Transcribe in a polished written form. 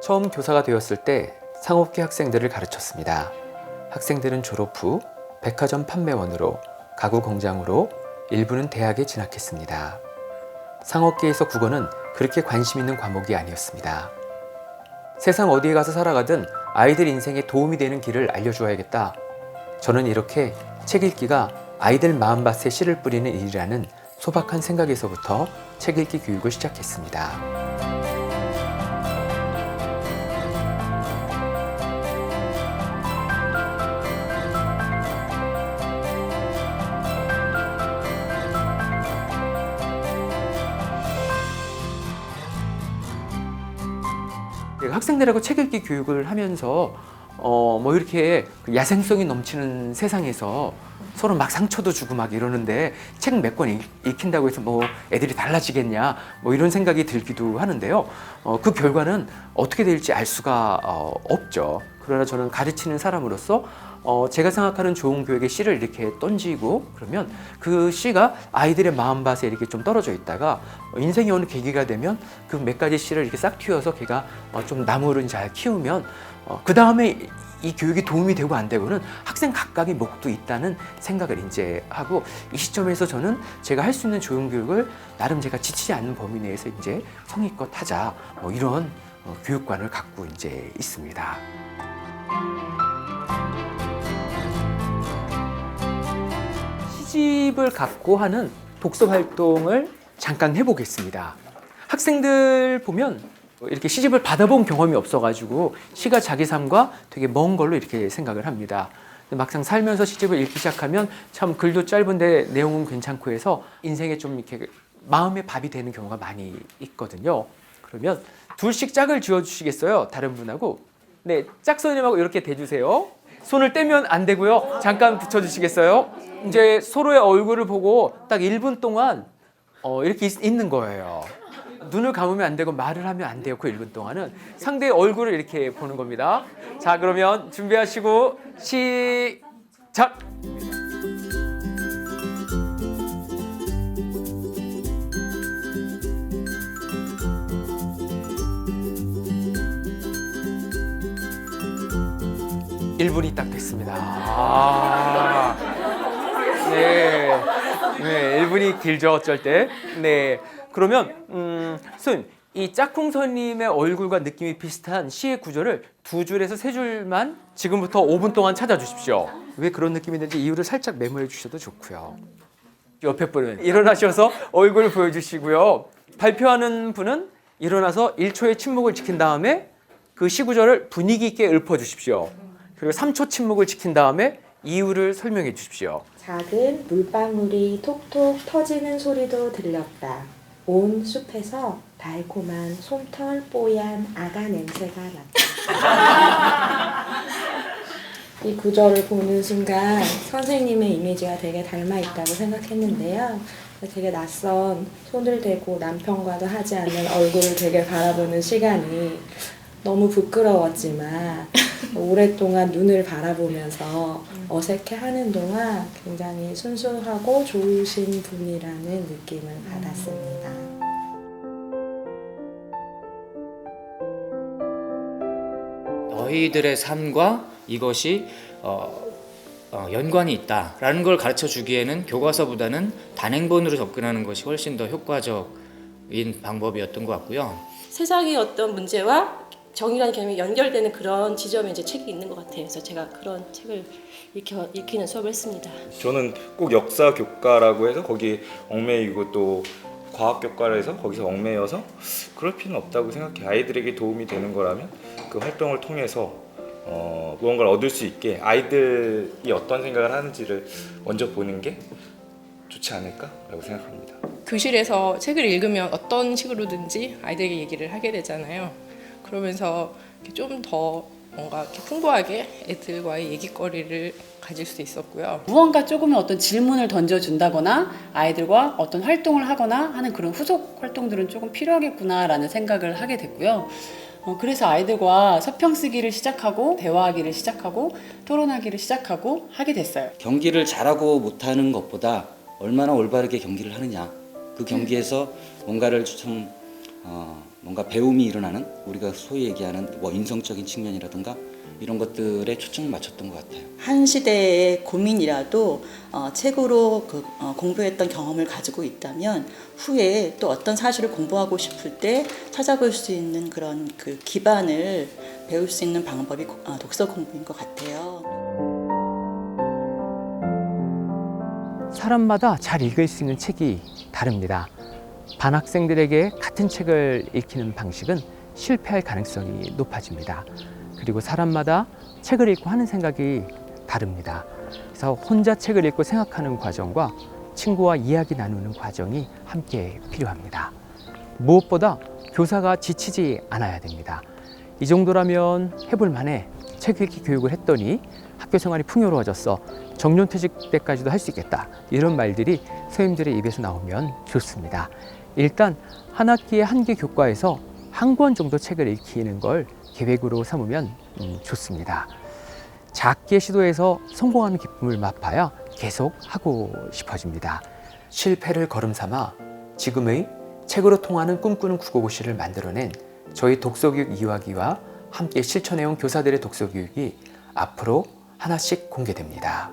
처음 교사가 되었을 때 상업계 학생들을 가르쳤습니다. 학생들은 졸업 후 백화점 판매원으로, 가구 공장으로, 일부는 대학에 진학했습니다. 상업계에서 국어는 그렇게 관심 있는 과목이 아니었습니다. 세상 어디에 가서 살아가든 아이들 인생에 도움이 되는 길을 알려주어야겠다. 저는 이렇게 책 읽기가 아이들 마음밭에 씨를 뿌리는 일이라는 소박한 생각에서부터 책 읽기 교육을 시작했습니다. 학생들하고 책 읽기 교육을 하면서 뭐 이렇게 야생성이 넘치는 세상에서 서로 막 상처도 주고 막 이러는데 책 몇 권 읽힌다고 해서 뭐 애들이 달라지겠냐 뭐 이런 생각이 들기도 하는데요. 그 결과는 어떻게 될지 알 수가 없죠. 그러나 저는 가르치는 사람으로서 제가 생각하는 좋은 교육의 씨를 이렇게 던지고 그러면 그 씨가 아이들의 마음밭에 이렇게 좀 떨어져 있다가 인생이 어느 계기가 되면 그 몇 가지 씨를 이렇게 싹 틔워서 걔가 좀 나무를 잘 키우면 그 다음에 이 교육이 도움이 되고 안 되고는 학생 각각의 몫도 있다는 생각을 이제 하고, 이 시점에서 저는 제가 할 수 있는 좋은 교육을 나름 제가 지치지 않는 범위 내에서 이제 성의껏 하자, 뭐 이런 교육관을 갖고 이제 있습니다. 시집을 갖고 하는 독서 활동을 잠깐 해보겠습니다. 학생들 보면 이렇게 시집을 받아본 경험이 없어가지고 시가 자기 삶과 되게 먼 걸로 이렇게 생각을 합니다. 막상 살면서 시집을 읽기 시작하면 참 글도 짧은데 내용은 괜찮고 해서 인생에 좀 이렇게 마음의 밥이 되는 경우가 많이 있거든요. 그러면 둘씩 짝을 지어주시겠어요? 다른 분하고. 네, 짝선생님하고 이렇게 대주세요. 손을 떼면 안 되고요. 잠깐 붙여주시겠어요? 이제 서로의 얼굴을 보고 딱 1분 동안 이렇게 있는 거예요. 눈을 감으면 안 되고 말을 하면 안 돼요. 그 1분 동안은 상대의 얼굴을 이렇게 보는 겁니다. 자, 그러면 준비하시고 시작! 1분이 딱 됐습니다. 네. 네, 1분이 길죠, 어쩔 때. 네. 그러면, 선생님, 이 짝꿍 선생님의 얼굴과 느낌이 비슷한 시의 구절을 2줄에서 3줄만 지금부터 5분 동안 찾아주십시오. 왜 그런 느낌이 드는지 이유를 살짝 메모해 주셔도 좋고요. 옆에 분은 일어나셔서 얼굴을 보여주시고요. 발표하는 분은 일어나서 1초의 침묵을 지킨 다음에 그 시 구절을 분위기 있게 읊어주십시오. 그리고 3초 침묵을 지킨 다음에 이유를 설명해 주십시오. 작은 물방울이 톡톡 터지는 소리도 들렸다. 온 숲에서 달콤한 솜털 뽀얀 아가 냄새가 났다. 이 구절을 보는 순간 선생님의 이미지가 되게 닮아 있다고 생각했는데요. 되게 낯선, 손을 대고 남편과도 하지 않는 얼굴을 되게 바라보는 시간이 너무 부끄러웠지만 오랫동안 눈을 바라보면서 어색해하는 동안 굉장히 순수하고 좋으신 분이라는 느낌을 받았습니다. 너희들의 삶과 이것이 연관이 있다라는 걸 가르쳐 주기에는 교과서보다는 단행본으로 접근하는 것이 훨씬 더 효과적인 방법이었던 것 같고요. 세상의 어떤 문제와 정의라는 개념이 연결되는 그런 지점에 이제 책이 있는 것 같아요. 그래서 제가 그런 책을 읽히는 수업을 했습니다. 저는 꼭 역사 교과라고 해서 거기 얽매이고 또 과학 교과라 해서 거기서 얽매여서 그럴 필요는 없다고 생각해요. 아이들에게 도움이 되는 거라면 그 활동을 통해서 무언가를 얻을 수 있게 아이들이 어떤 생각을 하는지를 먼저 보는 게 좋지 않을까라고 생각합니다. 교실에서 책을 읽으면 어떤 식으로든지 아이들에게 얘기를 하게 되잖아요. 그러면서 좀 더 뭔가 이렇게 풍부하게 애들과의 얘기거리를 가질 수 있었고요. 무언가 조금은 어떤 질문을 던져준다거나 아이들과 어떤 활동을 하거나 하는 그런 후속 활동들은 조금 필요하겠구나라는 생각을 하게 됐고요. 그래서 아이들과 서평 쓰기를 시작하고 대화하기를 시작하고 토론하기를 시작하고 하게 됐어요. 경기를 잘하고 못하는 것보다 얼마나 올바르게 경기를 하느냐, 그 경기에서 뭔가를 좀 뭔가 배움이 일어나는 우리가 소위 얘기하는 뭐 인성적인 측면이라든가 이런 것들에 초점을 맞췄던 것 같아요. 한 시대의 고민이라도 책으로 공부했던 경험을 가지고 있다면 후에 또 어떤 사실을 공부하고 싶을 때 찾아볼 수 있는 그런 그 기반을 배울 수 있는 방법이 독서 공부인 것 같아요. 사람마다 잘 읽을 수 있는 책이 다릅니다. 반 학생들에게 같은 책을 읽히는 방식은 실패할 가능성이 높아집니다. 그리고 사람마다 책을 읽고 하는 생각이 다릅니다. 그래서 혼자 책을 읽고 생각하는 과정과 친구와 이야기 나누는 과정이 함께 필요합니다. 무엇보다 교사가 지치지 않아야 됩니다. 이 정도라면 해볼 만해. 책 읽기 교육을 했더니 학교 생활이 풍요로워졌어. 정년퇴직 때까지도 할 수 있겠다. 이런 말들이 선생님들의 입에서 나오면 좋습니다. 일단 한 학기에 한 개 교과에서 한 권 정도 책을 읽히는 걸 계획으로 삼으면 좋습니다. 작게 시도해서 성공하는 기쁨을 맛봐야 계속 하고 싶어집니다. 실패를 걸음 삼아 지금의 책으로 통하는 꿈꾸는 국어고시를 만들어낸 저희 독서교육 이화기와 함께 실천해온 교사들의 독서교육이 앞으로 하나씩 공개됩니다.